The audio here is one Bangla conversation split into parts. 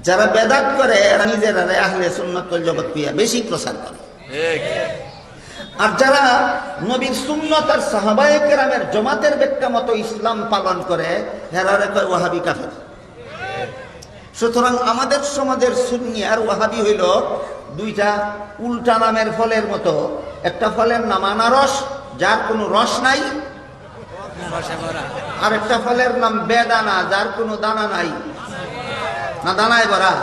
যারা বেদাত করে নিজেরা আহলে সুন্নাত ওয়াল জামাত পিয়া বেশি প্রচার করে। আর যারা নবীর সুন্নাত আর সাহাবায়ে কেরামের জামাতের ব্যাখ্যা মতো ইসলাম পালন করে হেরারে কয় ওয়াহাবি কাফের। সুতরাং আমাদের সমাজের সুন্নি আর ওয়াহাবি হইল দুইটা উল্টা নামের ফলের মতো। একটা ফলের নাম আনারস, যার কোনো রস নাই, আর একটা ফলের নাম বেদানা, যার কোনো দানা নাই। না দানায় ভরা?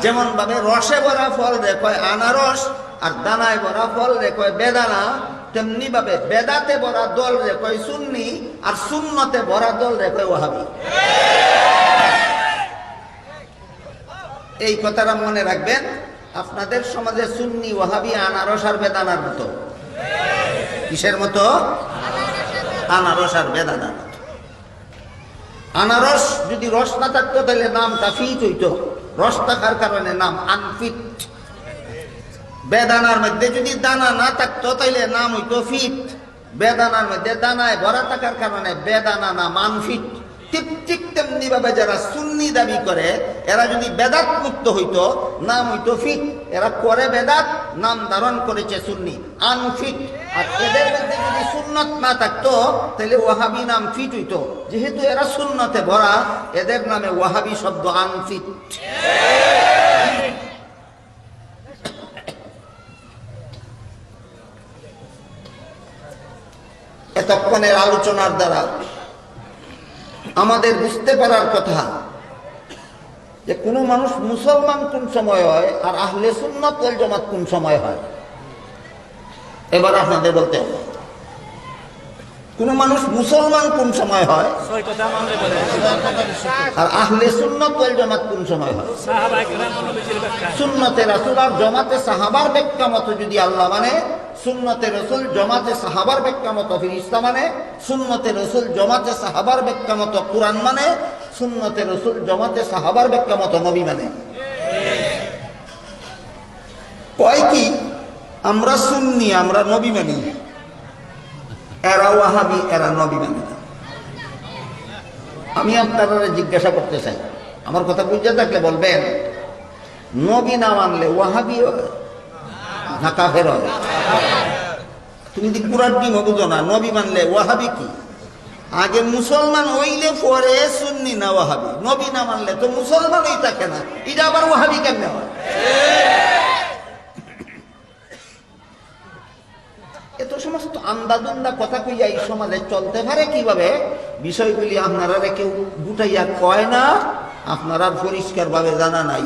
যেমন ভাবে রসে ভরা ফল রে কয় আনারস, আর দানায় ভরা ফল রে কয় বেদানা, তেমনি ভাবে বেদাতে ভরা দল রে কয় সুন্নি, আর সুন্নতে ভরা দল রে কয় ওয়াহাবি। এই কথাটা মনে রাখবেন। আপনাদের সমাজে সুন্নি ওয়াহাবি আনারস আর বেদানার মতো। কিসের মতো? আনারস আর বেদানার মতো। আনারস যদি রস না থাকতো তাহলে নামটা ফিট হইতো, রস থাকার কারণে নাম আনফিট। বেদানার মধ্যে যদি দানা না থাকতো তাহলে নাম হইতো ফিট। বেদানার মধ্যে দানায় ভরা থাকার কারণে বেদানা নাম আনফিট। ঠিক তেমনি ভাবে যারা সুন্নি দাবি করে এরা যদি বেদাত মুক্ত হইতো নাম হইতো ফিট। এরা করে বেদাত, নাম ধারণ করেছে সুন্নি, আনফিট। আর এদের মধ্যে যদি সুন্নত না থাকতো তাহলে ওয়াহাবি নাম ফিট হইতো। যেহেতু এরা সুন্নতে ভরা, এদের নামে ওয়াহাবি শব্দ আনফিট। এতক্ষণের আলোচনার দ্বারা আমাদের বুঝতে পারার কথা যে কোনো মানুষ মুসলমান কোন সময় হয় আর আহলে সুন্নাত ওয়াল জামাত কোন সময় হয়। এবার আপনাদের বলতে হবে কোন মানুষ মুসলমান কোন সময় হয় আর আহলে সুন্নাত ওয়াল জামাত কোন সময় হয়। সুন্নতে রাসূল আর জামাতে সাহাবার ব্যাখ্যা মতো যদি আল্লাহ মানে, সুন্নতে রাসূল জামাতে সাহাবার ব্যাখ্যা মতো ফেরেশতা মানে, সুন্নতে রাসূল জামাতে সাহাবার ব্যাখ্যা মতো কুরআন মানে, সুন্নতে রাসূল জামাতে সাহাবার ব্যাখ্যা মতো নবী মানে। কয় কি আমরা সুন্নি, আমরা নবী মানি, এরা ওয়াহাবি, এরা নবী মানে না। আমি আপনারা জিজ্ঞাসা করতে চাই, আমার কথা বুঝতে থাকলে বলবেন, নবী না মানলে ওয়াহাবি না কাফের হবে? তুমি যদি কুরআন কি বুঝো না, নবী মানলে ওয়াহাবি কি? আগে মুসলমান হইলে পরে সুন্নি না ওয়াহাবি। নবী না মানলে তো মুসলমানই থাকে না, এটা আবার ওয়াহাবি কেমনে হয়? এত সমস্ত আন্দাদুন্দা কথা কইয়া এই সমাজে চলতে পারে কিভাবে? বিষয়গুলি আপনারা কেউ গুটাইয়া কয় না, আপনারা পরিষ্কার ভাবে জানা নাই।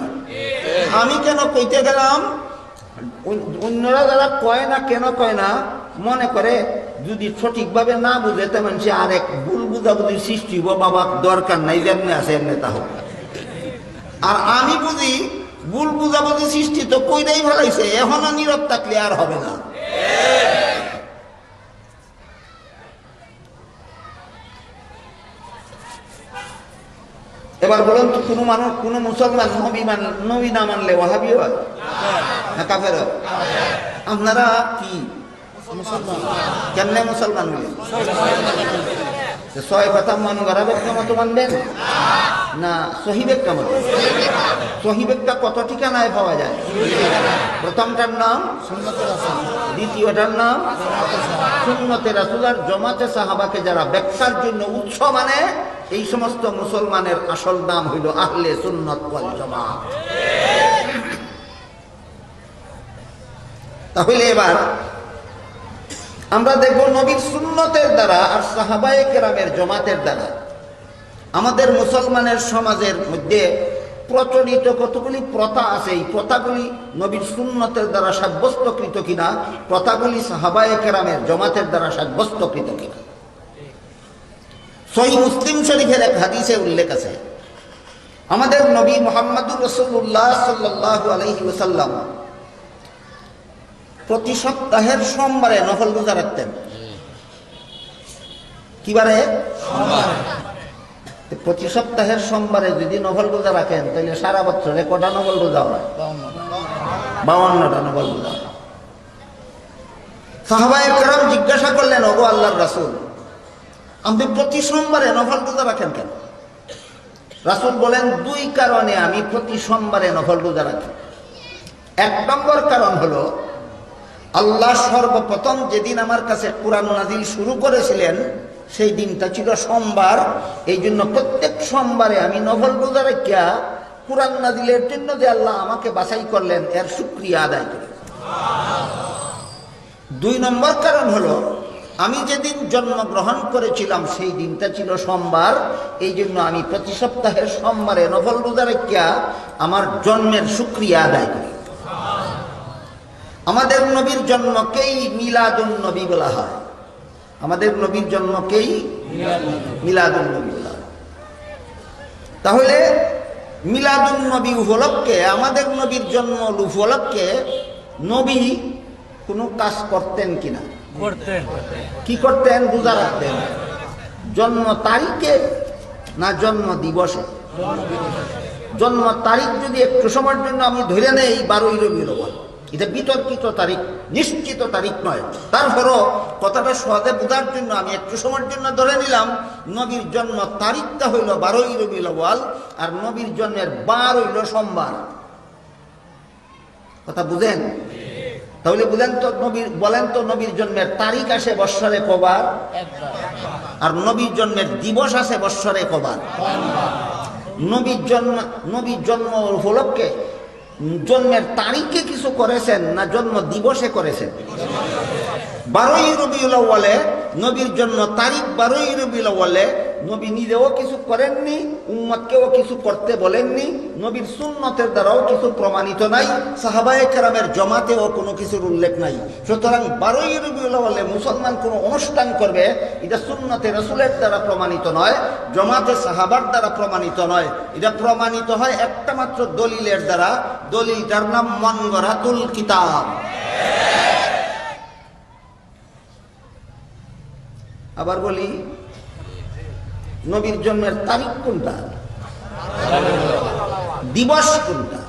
আমি কেন কইতে গেলাম, অন্যরা যারা কয় না, কেন কয় না মনে করে যদি সঠিকভাবে না বুঝে তেমন সে আরেক ভুল বুঝাবুঝির সৃষ্টি হবো, বাবা দরকার নাই, যেমনি আছে এমনি তা হোক। আর আমি বুঝি ভুল বুঝাবুঝি সৃষ্টি তো কইরাই ভালাইছে, এখনো নীরব থাকলে আর হবে না। এবার বলুন তো, কোনো মানুষ, কোনো মুসলমান নবী না মানলে ওয়াহাবি হয় না কাফের হয়? আপনারা কি কেমনে মুসলমান হলেন? ছয় কথা মন গড়া ব্যাখ্যা মতো মানবেন না সহি ব্যাখ্যা মতো? সহি ব্যাখ্যা কত ঠিকানায় পাওয়া যায়? প্রথমটার নাম সুন্নতে রাসূল, দ্বিতীয়টার নাম সুন্নতে রাসূল। আর জামাতে সাহাবাকে যারা ব্যাখ্যার জন্য উৎস মানে, এই সমস্ত মুসলমানের আসল নাম হইল আহলে সুন্নাত ওয়াল জামাত। তাহলে এবার আমরা দেখব নবীর সুন্নতের দ্বারা আর সাহাবায়ে কেরামের জামাতের দ্বারা আমাদের মুসলমানের সমাজের মধ্যে প্রচলিত কতগুলি প্রথা আছে, এই প্রথাগুলি নবীর সুন্নতের দ্বারা সাব্যস্তকৃত কিনা, প্রথাগুলি সাহাবায়ে কেরামের জামাতের দ্বারা সাব্যস্তকৃত কিনা। সহিহ মুসলিম শরীফের এক হাদিসে উল্লেখ আছে, আমাদের নবী মুহাম্মদুর রাসূলুল্লাহ সাল্লাল্লাহু আলাইহি ওয়াসাল্লাম প্রতি সপ্তাহের সোমবারে নফল রোজা রাখতেন। কিবারে? প্রতি সপ্তাহের সোমবারে যদি নফল রোজা রাখেন তাহলে সারা বছরে কটা নফল রোজা হয়? 52টা নফল রোজা। সাহাবায়ে কেরাম জিজ্ঞাসা করলেন, ওগো আল্লাহর রাসূল, আপনি প্রতি সোমবারে নফল রোজা রাখেন কেন? রাসূল বলেন 2 কারণে আমি প্রতি সোমবারে নফল রোজা রাখি। 1 নম্বর কারণ হলো আল্লাহ সর্বপ্রথম যেদিন আমার কাছে কুরআন নাজিল শুরু করেছিলেন সেই দিনটা ছিল সোমবার। এই জন্য প্রত্যেক সোমবারে আমি নফল রোজা রাখিয়া কুরআন নাজিলের জন্য যে আল্লাহ আমাকে বাছাই করলেন এর শুকরিয়া আদায় করি। 2 নম্বর কারণ হলো আমি যেদিন জন্মগ্রহণ করেছিলাম সেই দিনটা ছিল সোমবার। এই জন্য আমি প্রতি সপ্তাহের সোমবারে নফল রোজা রাখিয়া আমার জন্মের শুকরিয়া আদায় করি। আমাদের নবীর জন্মকেই মিলাদুন নবী বলা হয়। আমাদের নবীর জন্মকেই মিলাদুন নবী বলা হয়। তাহলে মিলাদুন নবী উপলক্ষে, আমাদের নবীর জন্ম উপলক্ষে নবী কোনো কাজ করতেন কিনা? করতেন। কি করতেন? রোজা রাখতেন। জন্ম তারিখে না জন্ম দিবসে? জন্ম তারিখ যদি একটু সময়ের জন্য আমি ধরে নেই 12ই রবিউল আউয়াল, এটা বিতর্কিত তারিখ, নিশ্চিত তারিখ নয়। তারপরও কথাটা সহজে বোঝার জন্য আমি একটু সময়ের জন্য ধরে নিলাম নবীর জন্ম তারিখটা হইল 12ই রবিউল আউয়াল আর নবীর জন্মের বার হইল সোমবার। কথা বুঝেন? তাহলে বলেন তো নবীর জন্মের তারিখ আসে বৎসরে কবার? আর নবীর জন্মের দিবস আসে বৎসরে কবার? নবীর জন্ম উপলক্ষে জন্মের তারিখে কিছু করেছেন না জন্ম দিবসে করেছেন? 12ই রবিউল আউয়ালে নবীর জন্ম তারিখ 12ই রবিউল আউয়ালে নবী নিজেও কিছু করেননি, উম্মতকেও কিছু করতে বলেননি, নবীর সুন্নতের দ্বারাও কিছু প্রমাণিত নাই, সাহাবায়ে কেরামের জমাতেও কোনো কিছুর উল্লেখ নাই। সুতরাং 12ই রবিউল আউয়ালে মুসলমান কোনো অনুষ্ঠান করবে এটা সুন্নতে রাসূলের দ্বারা প্রমাণিত নয়, জমাতে সাহাবার দ্বারা প্রমাণিত নয়। এটা প্রমাণিত হয় একটা মাত্র দলিলের দ্বারা, দলিলটার নাম মনগরাতুল কিতাব। আবার বলি, নবীর জন্মের তারিখ কোনটা? দিবস কোনটা?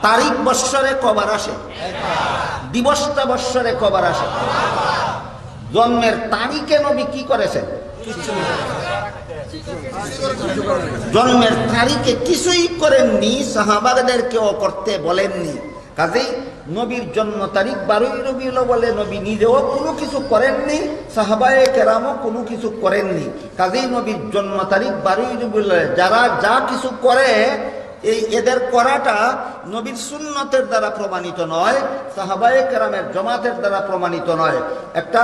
তারিখ বৎসরে কবার আসে? দিবসটা বৎসরে কবার আসে? জন্মের তারিখে নবী কি করেছেন? জন্মের তারিখে কিছুই করেননি, সাহাবাদেরকেও করতে বলেননি। কাজেই নবীর জন্ম তারিখ 12ই রবিউল আউয়ালে নবী নিজেও কোনো কিছু করেননি, সাহাবায়ে কেরামও কোনো কিছু করেননি। কাজেই নবীর জন্ম তারিখ 12ই রবিউল আউয়ালে যারা যা কিছু করে এদের করাটা নবীর সুন্নতের দ্বারা প্রমাণিত নয়, সাহাবায়ে কেরামের জমাতের দ্বারা প্রমাণিত নয়, একটা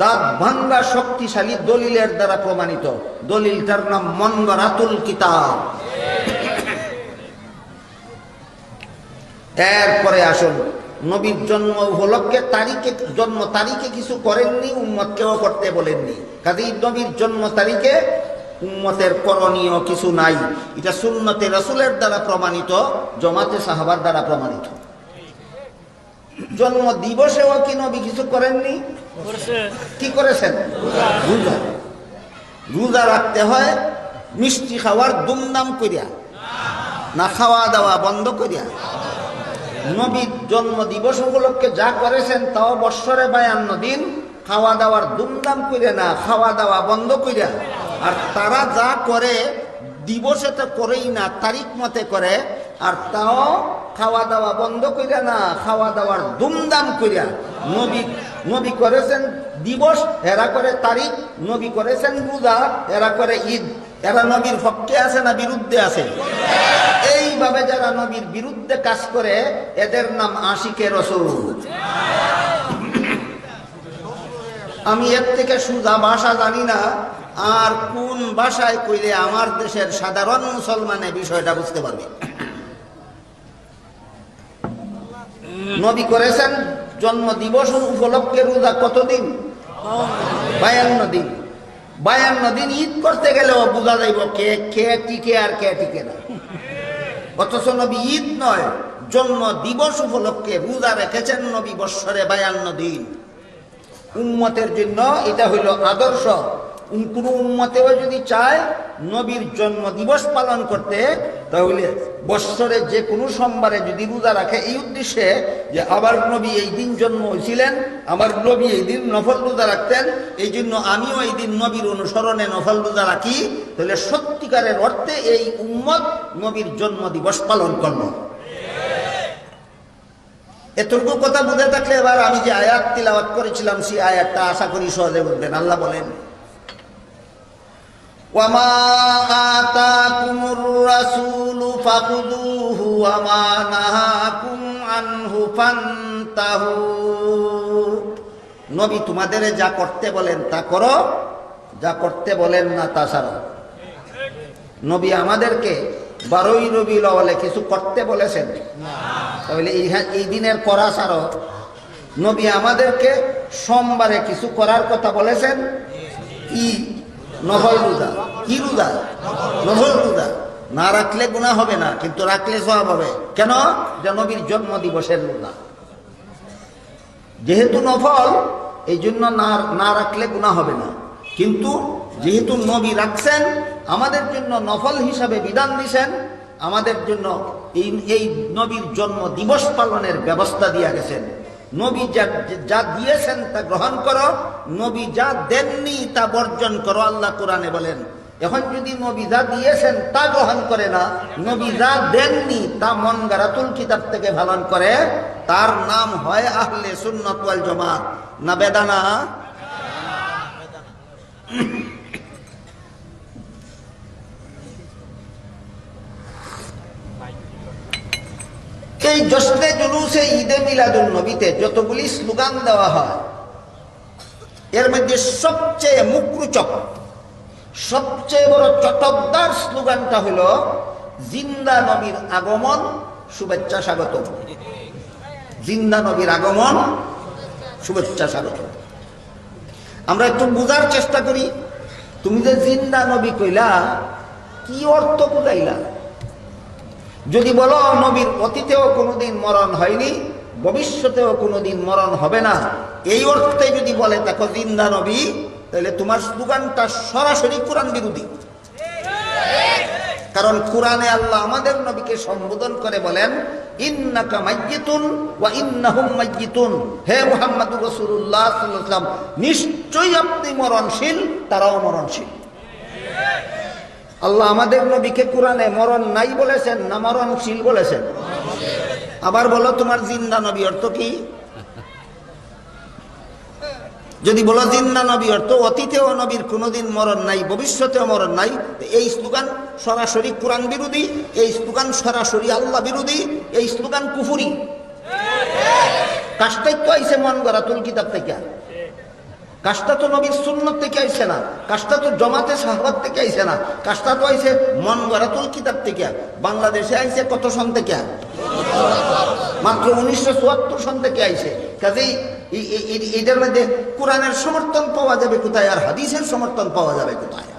দাঁত ভাঙ্গা শক্তিশালী দলিলের দ্বারা প্রমাণিত। দলিলটার নাম মনগরাতুল কিতাব। এরপরে আসুন, নবীর জন্ম উপলক্ষে জন্ম তারিখে কিছু করেননি, উম্মতকেও করতে বলেননি। কাজেই নবীর জন্ম তারিখে উম্মতের করণীয় কিছু নাই। এটা সুন্নতে রাসূলের দ্বারা প্রমাণিত, জমাতে সাহাবার দ্বারা প্রমাণিত। জন্ম দিবসেও কি নবী কিছু করেননি? কি করেছেন? রোজা। রোজা রাখতে হয় মিষ্টি খাওয়ার দুমদাম করিয়া, না খাওয়া দাওয়া বন্ধ করিয়া? নবীর জন্ম দিবস উপলক্ষে যা করেছেন তাও বৎসরে 52 দিন, খাওয়া দাওয়ার দুমদাম করে না, খাওয়া দাওয়া বন্ধ করিয়া। আর তারা যা করে দিবসে তো করেই না, তারিখ মতে করে, আর তাও খাওয়া দাওয়া বন্ধ করিয়া না, খাওয়া দাওয়ার দুমদাম করিয়া। নবী করেছেন দিবস, এরা করে তারিখ। নবী করেছেন রোজা, এরা করে ঈদ। এরা নবীর পক্ষে আছে না বিরুদ্ধে আছে? এইভাবে যারা নবীর বিরুদ্ধে কাজ করে এদের নাম আশিকে রাসূল। আমি এর থেকে সোজা ভাষা জানি না, আর কোন ভাষায় কইলে আমার দেশের সাধারণ মুসলমানে বিষয়টা বুঝতে পারবে। নবী করেছেন জন্ম দিবস উপলক্ষে রোজা কতদিন? 52 দিন। 52 দিন ঈদ করতে গেলেও বোঝা যাইব কে টিকে আর কে টিকে না। অথচ নবী ঈদ নয়, জন্ম দিবস উপলক্ষে রোজা রেখেছেন নবী বৎসরে 52 দিন। উম্মতের জন্য এটা হইল আদর্শ। কোনো উম্মতেও যদি চায় নবীর জন্ম দিবস পালন করতে, তাহলে বৎসরে যে কোনো সোমবারে যদি রোজা রাখে এই উদ্দেশ্যে যে আবার নবী এই দিন জন্ম হয়েছিলেন, আমার নবী এই দিন নফল রোজা রাখতেন, এই জন্য আমিও এই দিন নবীর অনুসরণে নফল রোজা রাখি, তাহলে সত্যিকারের অর্থে এই উম্মত নবীর জন্ম দিবস পালন করলো। এতটুকু কথা বুঝে থাকলে এবার আমি যে আয়াত তিলাওয়াত করেছিলাম সেই আয়াতটা আশা করি সহজে বুঝবেন। আল্লাহ বলেন, ওয়ামা আতাকুমুর রাসূলু ফাখুযুহু ওয়ামা নাহাকুম আনহু ফান্তাহু। নবী তোমাদের যা করতে বলেন তা করো, যা করতে বলেন না তা ছাড়ো। নবী আমাদেরকে 12ই রবিউল আউয়ালে কিছু করতে বলেছেন না, তাহলে এই দিনের করা ছাড়ো। নবী আমাদেরকে সোমবারে কিছু করার কথা বলেছেন, কি নফল রোজা। কি রোজা? নফল রোজা। না রাখলে গুনাহ হবে না, কিন্তু রাখলে সওয়াব হবে। কেন? যে নবীর জন্ম দিবসের রোজা, যেহেতু নফল, এই জন্য না রাখলে গুনাহ হবে না। কিন্তু যেহেতু নবী রাখছেন, আমাদের জন্য নফল হিসাবে বিধান দিয়েছেন, আমাদের জন্য এই নবীর জন্ম দিবস পালনের ব্যবস্থা দিয়ে গেছেন। নবী যা দিয়েছেন তা গ্রহণ করো, নবী যা দেননি তা বর্জন করো, আল্লাহ কোরআনে বলেন। এখন যদি নবী যা দিয়েছেন তা গ্রহণ করে না, নবী যা দেননি তা মন গারাতুল কিতাব থেকে পালন করে, তার নাম হয় আহলে সুন্নাত ওয়াল জামাত, না বেদানা? এই জশ্নে জুলুসে ঈদে মিলাদুন নবীতে যতগুলি স্লোগান দেওয়া হয়, এর মধ্যে সবচেয়ে মুখরোচক, সবচেয়ে বড় চটকদার স্লোগানটা হলো জিন্দা নবীর আগমন, শুভেচ্ছা স্বাগত। জিন্দা নবীর আগমন, শুভেচ্ছা স্বাগত। আমরা একটু বোঝার চেষ্টা করি, তুমি যে জিন্দা নবী কইলা, কি অর্থ বুঝাইলা? যদি বলো নবীর অতীতেও কোনোদিন মরণ হয়নি, ভবিষ্যতেও কোনোদিন মরণ হবে না, এই অর্থে যদি বলে দেখো জিন্দা নবী, তাহলে তোমার স্লোগানটা সরাসরি কোরআন বিরোধী। কারণ কোরআনে আল্লাহ আমাদের নবীকে সম্বোধন করে বলেন, ইন্নাকা মাইয়িতুন ওয়া ইন্নাহুম মাইয়িতুন। হে মুহাম্মদুর রাসূলুল্লাহ সাল্লাল্লাহু আলাইহি ওয়াসাল্লাম, নিশ্চয়ই আপনি মরণশীল, তারাও মরণশীল। আল্লাহ আমাদের নবীকে কোরআনে মরণ নাই বলেছেন না মরণশীল বলেছেন? আবার বলো তোমার জিন্দা নবী অর্থ কি? যদি বলো জিন্দা নবী অর্থ অতীতেও নবীর কোনোদিন মরণ নাই, ভবিষ্যতেও মরণ নাই, এই স্লোগান সরাসরি কোরআন বিরোধী, এই স্লোগান সরাসরি আল্লাহ বিরোধী, এই স্লোগান কুফরি। কাজটাই তো আইছে মন গড়াতুল কিতাব থেকে, কাজটা তো নবীর সুন্নত থেকে আইছে না, কাজটা তো জমাতে সাহাবাত থেকে আইছে না, কাজটা তো আইছে মন গড়াতুল কিতাব থেকে। বাংলাদেশে আইছে কত সন থেকে? মাত্র 1974 সন থেকে আইছে। কাজেই এটার মধ্যে কোরআনের সমর্থন পাওয়া যাবে কোথায়, আর হাদিসের সমর্থন পাওয়া যাবে কোথায়?